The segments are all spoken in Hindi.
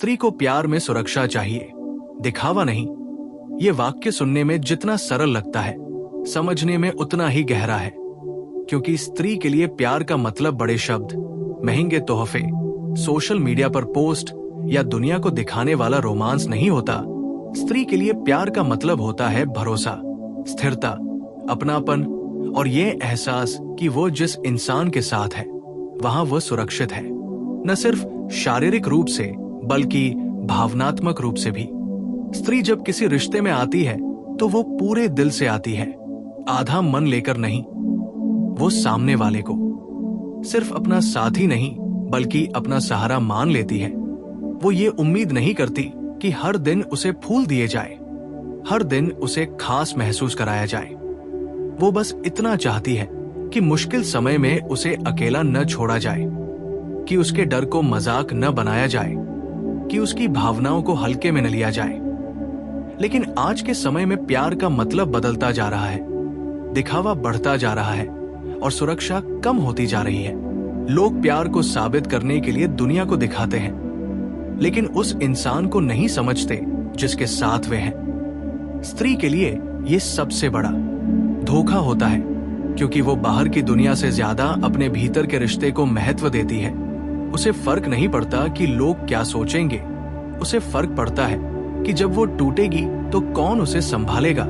स्त्री को प्यार में सुरक्षा चाहिए, दिखावा नहीं। ये वाक्य सुनने में जितना सरल लगता है, समझने में उतना ही गहरा है। क्योंकि स्त्री के लिए प्यार का मतलब बड़े शब्द, महंगे तोहफे, सोशल मीडिया पर पोस्ट या दुनिया को दिखाने वाला रोमांस नहीं होता। स्त्री के लिए प्यार का मतलब होता है भरोसा, स्थिरता, अपनापन और ये एहसास कि वो जिस इंसान के साथ है वहां वो सुरक्षित है, न सिर्फ शारीरिक रूप से बल्कि भावनात्मक रूप से भी। स्त्री जब किसी रिश्ते में आती है तो वो पूरे दिल से आती है, आधा मन लेकर नहीं। वो सामने वाले को सिर्फ अपना साथी नहीं बल्कि अपना सहारा मान लेती है। वो ये उम्मीद नहीं करती कि हर दिन उसे फूल दिए जाए, हर दिन उसे खास महसूस कराया जाए। वो बस इतना चाहती है कि मुश्किल समय में उसे अकेला न छोड़ा जाए, कि उसके डर को मजाक न बनाया जाए, कि उसकी भावनाओं को हल्के में न लिया जाए। लेकिन आज के समय में प्यार का मतलब बदलता जा रहा है, दिखावा बढ़ता जा रहा है और सुरक्षा कम होती जा रही है। लोग प्यार को साबित करने के लिए दुनिया को दिखाते हैं, लेकिन उस इंसान को नहीं समझते जिसके साथ वे हैं। स्त्री के लिए यह सबसे बड़ा धोखा होता है, क्योंकि वो बाहर की दुनिया से ज्यादा अपने भीतर के रिश्ते को महत्व देती है। उसे फर्क नहीं पड़ता कि लोग क्या सोचेंगे, उसे फर्क पड़ता है कि जब वो टूटेगी तो कौन उसे संभालेगा,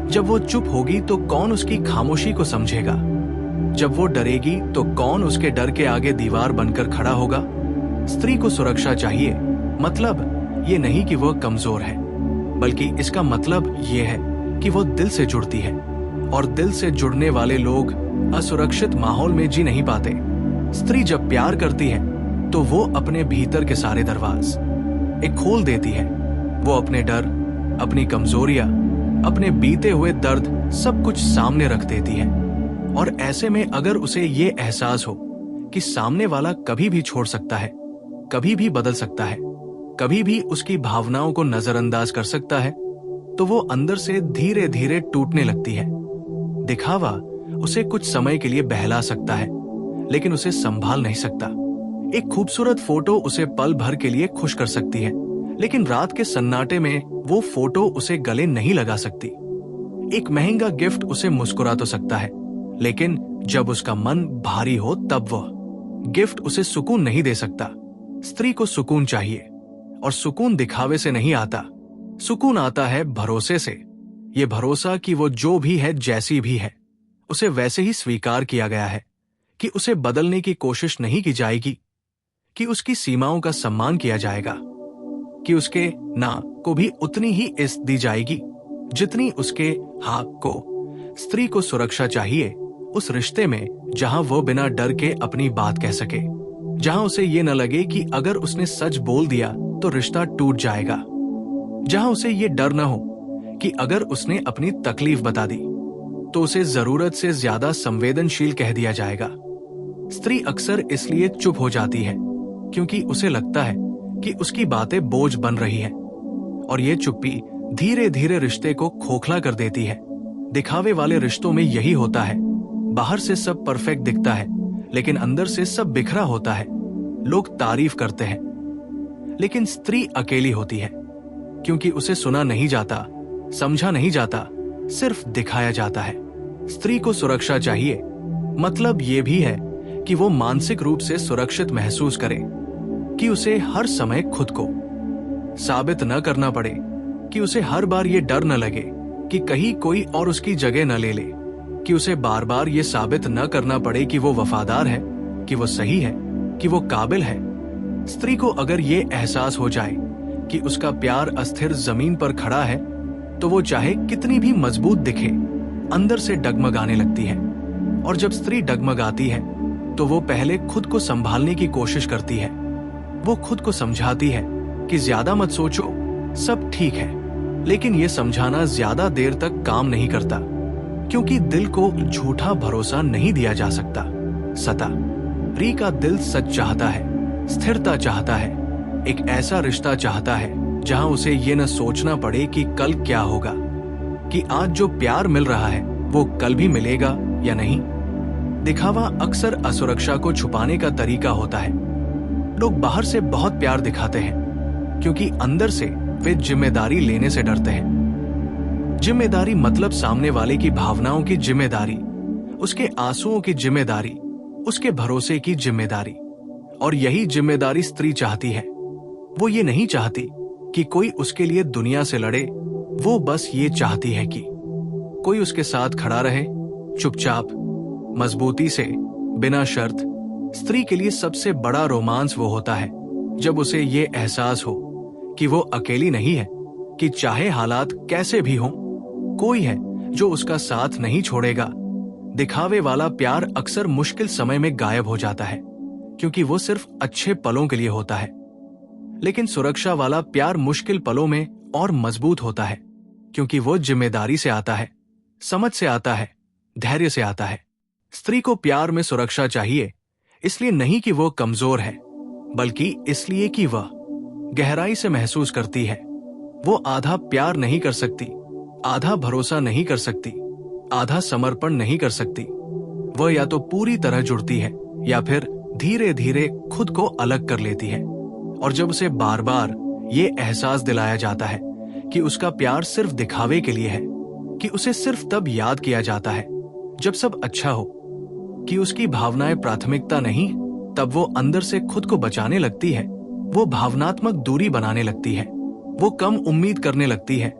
जब वो चुप होगी तो कौन उसकी खामोशी को समझेगा, जब वो डरेगी तो कौन उसके डर के आगे दीवार बनकर खड़ा होगा। स्त्री को सुरक्षा चाहिए, मतलब ये नहीं कि वो कमजोर है, बल्कि इसका मतलब ये है कि वो दिल से जुड़ती है, और दिल से जुड़ने वाले लोग असुरक्षित माहौल में जी नहीं पाते। स्त्री जब प्यार करती है तो वो अपने भीतर के सारे दरवाज एक खोल देती है। वो अपने डर, अपनी कमजोरियां, अपने बीते हुए दर्द सब कुछ सामने रख देती है। और ऐसे में अगर उसे ये एहसास हो कि सामने वाला कभी भी छोड़ सकता है, कभी भी बदल सकता है, कभी भी उसकी भावनाओं को नजरअंदाज कर सकता है, तो वो अंदर से धीरे धीरे टूटने लगती है। दिखावा उसे कुछ समय के लिए बहला सकता है, लेकिन उसे संभाल नहीं सकता। एक खूबसूरत फोटो उसे पल भर के लिए खुश कर सकती है, लेकिन रात के सन्नाटे में वो फोटो उसे गले नहीं लगा सकती। एक महंगा गिफ्ट उसे मुस्कुरा तो सकता है, लेकिन जब उसका मन भारी हो तब वह गिफ्ट उसे सुकून नहीं दे सकता। स्त्री को सुकून चाहिए, और सुकून दिखावे से नहीं आता। सुकून आता है भरोसे से। ये भरोसा कि वो जो भी है, जैसी भी है, उसे वैसे ही स्वीकार किया गया है, कि उसे बदलने की कोशिश नहीं की जाएगी, कि उसकी सीमाओं का सम्मान किया जाएगा, कि उसके ना को भी उतनी ही इज्जत दी जाएगी जितनी उसके हाँ को। स्त्री को सुरक्षा चाहिए उस रिश्ते में जहां वो बिना डर के अपनी बात कह सके, जहां उसे ये न लगे कि अगर उसने सच बोल दिया तो रिश्ता टूट जाएगा, जहां उसे ये डर न हो कि अगर उसने अपनी तकलीफ बता दी तो उसे जरूरत से ज्यादा संवेदनशील कह दिया जाएगा। स्त्री अक्सर इसलिए चुप हो जाती है क्योंकि उसे लगता है कि उसकी बातें बोझ बन रही हैं, और ये चुप्पी धीरे धीरे रिश्ते को खोखला कर देती है। दिखावे वाले रिश्तों में यही होता है। बाहर से सब परफेक्ट दिखता है, लेकिन अंदर से सब बिखरा होता है। लोग तारीफ करते हैं, लेकिन स्त्री अकेली होती है, क्योंकि उसे सुना नहीं जाता, समझा नहीं जाता, सिर्फ दिखाया जाता है। स्त्री को सुरक्षा चाहिए, मतलब ये भी है कि वो मानसिक रूप से सुरक्षित महसूस करे, कि उसे हर समय खुद को साबित न करना पड़े, कि उसे हर बार ये डर न लगे कि कहीं कोई और उसकी जगह न ले ले, कि उसे बार बार ये साबित न करना पड़े कि वो वफादार है, कि वो सही है, कि वो काबिल है। स्त्री को अगर ये एहसास हो जाए कि उसका प्यार अस्थिर जमीन पर खड़ा है, तो वो चाहे कितनी भी मजबूत दिखे, अंदर से डगमगाने लगती है। और जब स्त्री डगमगाती है तो वो पहले खुद को संभालने की कोशिश करती है। वो खुद को समझाती है कि ज्यादा मत सोचो, सब ठीक है। लेकिन ये समझाना ज्यादा देर तक काम नहीं करता, क्योंकि दिल को झूठा भरोसा नहीं दिया जा सकता। सता री का दिल सच चाहता है, स्थिरता चाहता है, एक ऐसा रिश्ता चाहता है जहां उसे ये न सोचना पड़े कि कल क्या होगा, कि आज जो प्यार मिल रहा है वो कल भी मिलेगा या नहीं। दिखावा अक्सर असुरक्षा को छुपाने का तरीका होता है। लोग बाहर से बहुत प्यार दिखाते हैं, क्योंकि अंदर से वे जिम्मेदारी लेने से डरते हैं। जिम्मेदारी मतलब सामने वाले की भावनाओं की जिम्मेदारी, उसके आंसुओं की जिम्मेदारी, उसके भरोसे की जिम्मेदारी। और यही जिम्मेदारी स्त्री चाहती है। वो ये नहीं चाहती कि कोई उसके लिए दुनिया से लड़े, वो बस ये चाहती है कि कोई उसके साथ खड़ा रहे, चुपचाप, मजबूती से, बिना शर्त। स्त्री के लिए सबसे बड़ा रोमांस वो होता है जब उसे ये एहसास हो कि वो अकेली नहीं है, कि चाहे हालात कैसे भी हों, कोई है जो उसका साथ नहीं छोड़ेगा। दिखावे वाला प्यार अक्सर मुश्किल समय में गायब हो जाता है, क्योंकि वो सिर्फ अच्छे पलों के लिए होता है। लेकिन सुरक्षा वाला प्यार मुश्किल पलों में और मजबूत होता है, क्योंकि वो जिम्मेदारी से आता है, समझ से आता है, धैर्य से आता है। स्त्री को प्यार में सुरक्षा चाहिए, इसलिए नहीं कि वो कमजोर है, बल्कि इसलिए कि वह गहराई से महसूस करती है। वो आधा प्यार नहीं कर सकती, आधा भरोसा नहीं कर सकती, आधा समर्पण नहीं कर सकती। वह या तो पूरी तरह जुड़ती है या फिर धीरे धीरे खुद को अलग कर लेती है। और जब उसे बार बार ये एहसास दिलाया जाता है कि उसका प्यार सिर्फ दिखावे के लिए है, कि उसे सिर्फ तब याद किया जाता है जब सब अच्छा हो, कि उसकी भावनाएं प्राथमिकता नहीं, तब वो अंदर से खुद को बचाने लगती है। वो भावनात्मक दूरी बनाने लगती है, वो कम उम्मीद करने लगती है,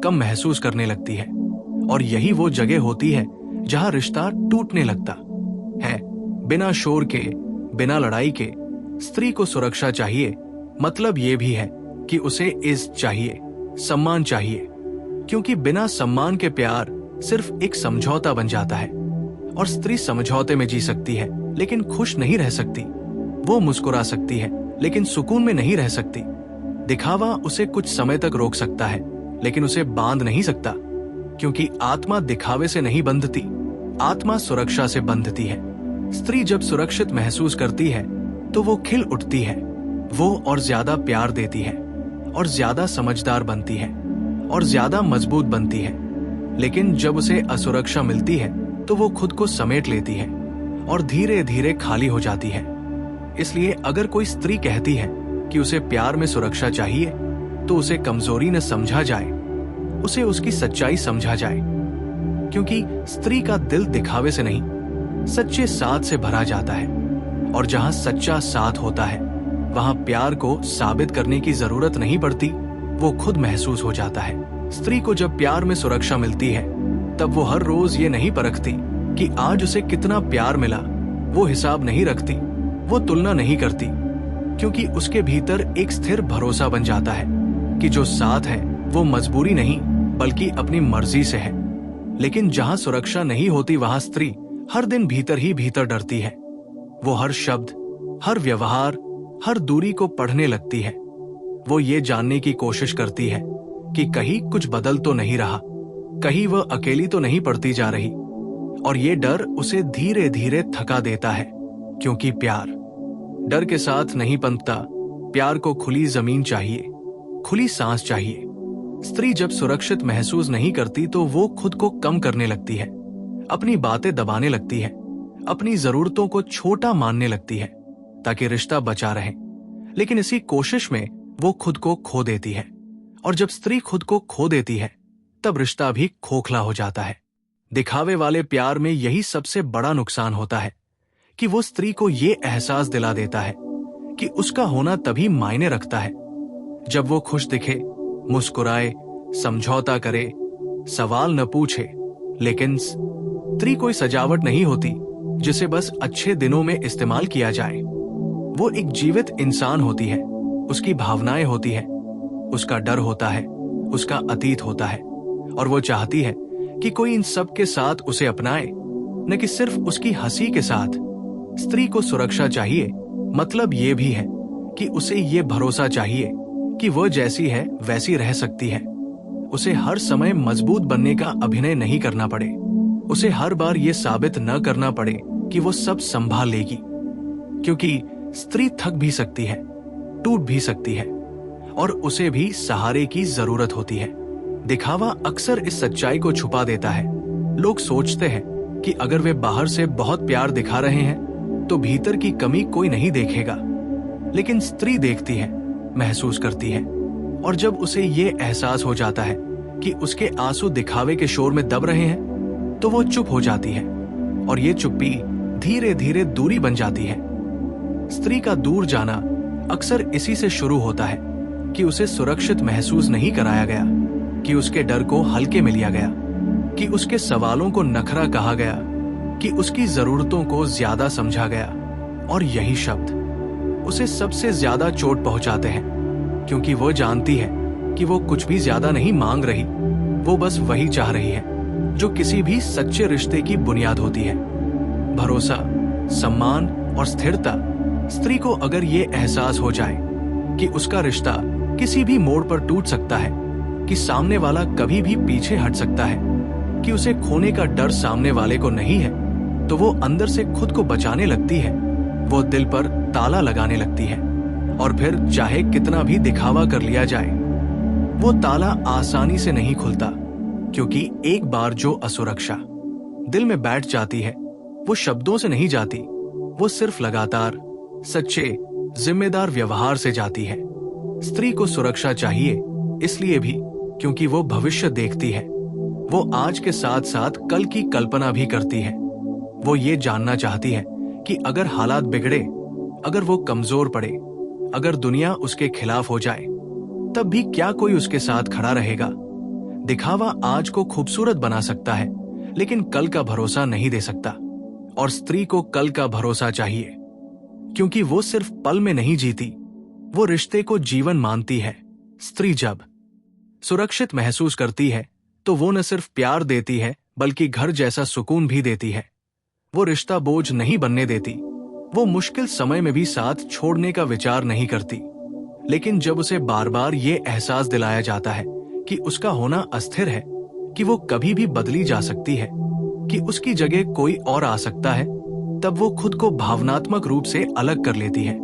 कम महसूस करने लगती है। और यही वो जगह होती है जहां रिश्ता टूटने लगता है। बिना शोर के, बिना लड़ाई के। स्त्री को सुरक्षा चाहिए, मतलब ये भी है कि उसे इज्जत चाहिए, सम्मान चाहिए, क्योंकि बिना सम्मान के प्यार सिर्फ एक समझौता बन जाता है। और स्त्री समझौते में जी सकती है लेकिन खुश नहीं रह सकती। वो मुस्कुरा सकती है लेकिन सुकून में नहीं रह सकती। दिखावा उसे कुछ समय तक रोक सकता है, लेकिन उसे बांध नहीं सकता, क्योंकि आत्मा दिखावे से नहीं बंधती, आत्मा सुरक्षा से बंधती है। स्त्री जब सुरक्षित महसूस करती है तो वो खिल उठती है, वो और ज्यादा प्यार देती है, और ज्यादा समझदार बनती है, और ज्यादा मजबूत बनती है। लेकिन जब उसे असुरक्षा मिलती है तो वो खुद को समेट लेती है और धीरे धीरे खाली हो जाती है। इसलिए अगर कोई स्त्री कहती है कि उसे प्यार में सुरक्षा चाहिए, तो उसे कमजोरी न समझा जाए, उसे उसकी सच्चाई समझा जाए। क्योंकि स्त्री का दिल दिखावे से नहीं, सच्चे साथ से भरा जाता है। और जहां सच्चा साथ होता है, वहां प्यार को साबित करने की जरूरत नहीं पड़ती, वो खुद महसूस हो जाता है। स्त्री को जब प्यार में सुरक्षा मिलती है, तब वो हर रोज ये नहीं परखती कि आज उसे कितना प्यार मिला। वो हिसाब नहीं रखती, वो तुलना नहीं करती, क्योंकि उसके भीतर एक स्थिर भरोसा बन जाता है कि जो साथ है वो मजबूरी नहीं बल्कि अपनी मर्जी से है। लेकिन जहां सुरक्षा नहीं होती, वहां स्त्री हर दिन भीतर ही भीतर डरती है। वो हर शब्द, हर व्यवहार, हर दूरी को पढ़ने लगती है। वो ये जानने की कोशिश करती है कि कहीं कुछ बदल तो नहीं रहा, कहीं वह अकेली तो नहीं पड़ती जा रही। और ये डर उसे धीरे धीरे थका देता है, क्योंकि प्यार डर के साथ नहीं पनपता। प्यार को खुली जमीन चाहिए, खुली सांस चाहिए। स्त्री जब सुरक्षित महसूस नहीं करती तो वो खुद को कम करने लगती है, अपनी बातें दबाने लगती है, अपनी जरूरतों को छोटा मानने लगती है ताकि रिश्ता बचा रहे। लेकिन इसी कोशिश में वो खुद को खो देती है। और जब स्त्री खुद को खो देती है, तब रिश्ता भी खोखला हो जाता है। दिखावे वाले प्यार में यही सबसे बड़ा नुकसान होता है कि वो स्त्री को ये एहसास दिला देता है कि उसका होना तभी मायने रखता है जब वो खुश दिखे, मुस्कुराए, समझौता करे, सवाल न पूछे। लेकिन स्त्री कोई सजावट नहीं होती जिसे बस अच्छे दिनों में इस्तेमाल किया जाए। वो एक जीवित इंसान होती है, उसकी भावनाएं होती है, उसका डर होता है, उसका अतीत होता है। और वो चाहती है कि कोई इन सब के साथ उसे अपनाए, न कि सिर्फ उसकी हंसी के साथ। स्त्री को सुरक्षा चाहिए, मतलब ये भी है कि उसे ये भरोसा चाहिए कि वह जैसी है वैसी रह सकती है। उसे हर समय मजबूत बनने का अभिनय नहीं करना पड़े, उसे हर बार ये साबित न करना पड़े कि वो सब संभाल लेगी। क्योंकि स्त्री थक भी सकती है, टूट भी सकती है, और उसे भी सहारे की जरूरत होती है। दिखावा अक्सर इस सच्चाई को छुपा देता है। लोग सोचते हैं कि अगर वे बाहर से बहुत प्यार दिखा रहे हैं तो भीतर की कमी कोई नहीं देखेगा। लेकिन स्त्री देखती है महसूस करती है। और जब उसे ये एहसास हो जाता है कि उसके आंसू दिखावे के शोर में दब रहे हैं, तो वो चुप हो जाती है और ये चुप्पी धीरे धीरे दूरी बन जाती है। स्त्री का दूर जाना अक्सर इसी से शुरू होता है कि उसे सुरक्षित महसूस नहीं कराया गया, कि उसके डर को हल्के में लिया गया, कि उसके सवालों को नखरा कहा गया, कि उसकी जरूरतों को ज्यादा समझा गया। और यही शब्द उसे सबसे ज्यादा चोट पहुंचाते हैं, क्योंकि वो जानती है कि वो कुछ भी ज्यादा नहीं मांग रही, वो बस वही चाह रही है जो किसी भी सच्चे रिश्ते की बुनियाद होती है, भरोसा, सम्मान और स्थिरता। स्त्री को अगर ये एहसास हो जाए कि उसका रिश्ता किसी भी मोड़ पर टूट सकता है, कि सामने वाला कभी भी पीछे हट सकता है, कि उसे खोने का डर सामने वाले को नहीं है, तो वो अंदर से खुद को बचाने लगती है। वो दिल पर ताला लगाने लगती है और फिर चाहे कितना भी दिखावा कर लिया जाए, वो ताला आसानी से नहीं खुलता, क्योंकि एक बार जो असुरक्षा दिल में बैठ जाती है वो शब्दों से नहीं जाती, वो सिर्फ लगातार सच्चे जिम्मेदार व्यवहार से जाती है। स्त्री को सुरक्षा चाहिए इसलिए भी क्योंकि वो भविष्य देखती है, वो आज के साथ साथ कल की कल्पना भी करती है। वो ये जानना चाहती है कि अगर हालात बिगड़े, अगर वो कमजोर पड़े, अगर दुनिया उसके खिलाफ हो जाए, तब भी क्या कोई उसके साथ खड़ा रहेगा। दिखावा आज को खूबसूरत बना सकता है, लेकिन कल का भरोसा नहीं दे सकता। और स्त्री को कल का भरोसा चाहिए, क्योंकि वो सिर्फ पल में नहीं जीती, वो रिश्ते को जीवन मानती है। स्त्री जब सुरक्षित महसूस करती है तो वो न सिर्फ प्यार देती है बल्कि घर जैसा सुकून भी देती है। वो रिश्ता बोझ नहीं बनने देती, वो मुश्किल समय में भी साथ छोड़ने का विचार नहीं करती। लेकिन जब उसे बार बार ये एहसास दिलाया जाता है कि उसका होना अस्थिर है, कि वो कभी भी बदली जा सकती है, कि उसकी जगह कोई और आ सकता है, तब वो खुद को भावनात्मक रूप से अलग कर लेती है।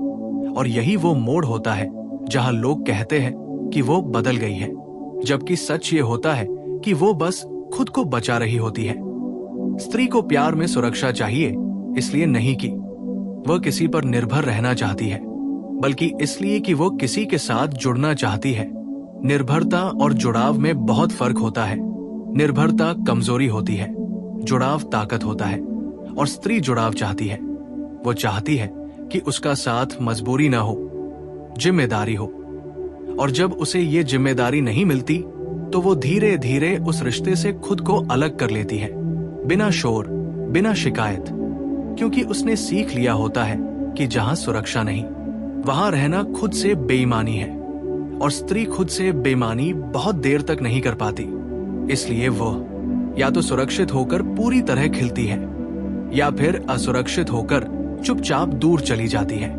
और यही वो मोड़ होता है जहां लोग कहते हैं कि वो बदल गई है, जबकि सच ये होता है कि वो बस खुद को बचा रही होती है। स्त्री को प्यार में सुरक्षा चाहिए इसलिए नहीं कि वह किसी पर निर्भर रहना चाहती है, बल्कि इसलिए कि वो किसी के साथ जुड़ना चाहती है। निर्भरता और जुड़ाव में बहुत फर्क होता है। निर्भरता कमजोरी होती है, जुड़ाव ताकत होता है। और स्त्री जुड़ाव चाहती है, वो चाहती है कि उसका साथ मजबूरी ना हो, जिम्मेदारी हो। और जब उसे ये जिम्मेदारी नहीं मिलती तो वो धीरे धीरे उस रिश्ते से खुद को अलग कर लेती है, बिना शोर, बिना शिकायत, क्योंकि उसने सीख लिया होता है कि जहां सुरक्षा नहीं, वहां रहना खुद से बेईमानी है। और स्त्री खुद से बेईमानी बहुत देर तक नहीं कर पाती, इसलिए वो या तो सुरक्षित होकर पूरी तरह खिलती है या फिर असुरक्षित होकर चुपचाप दूर चली जाती है।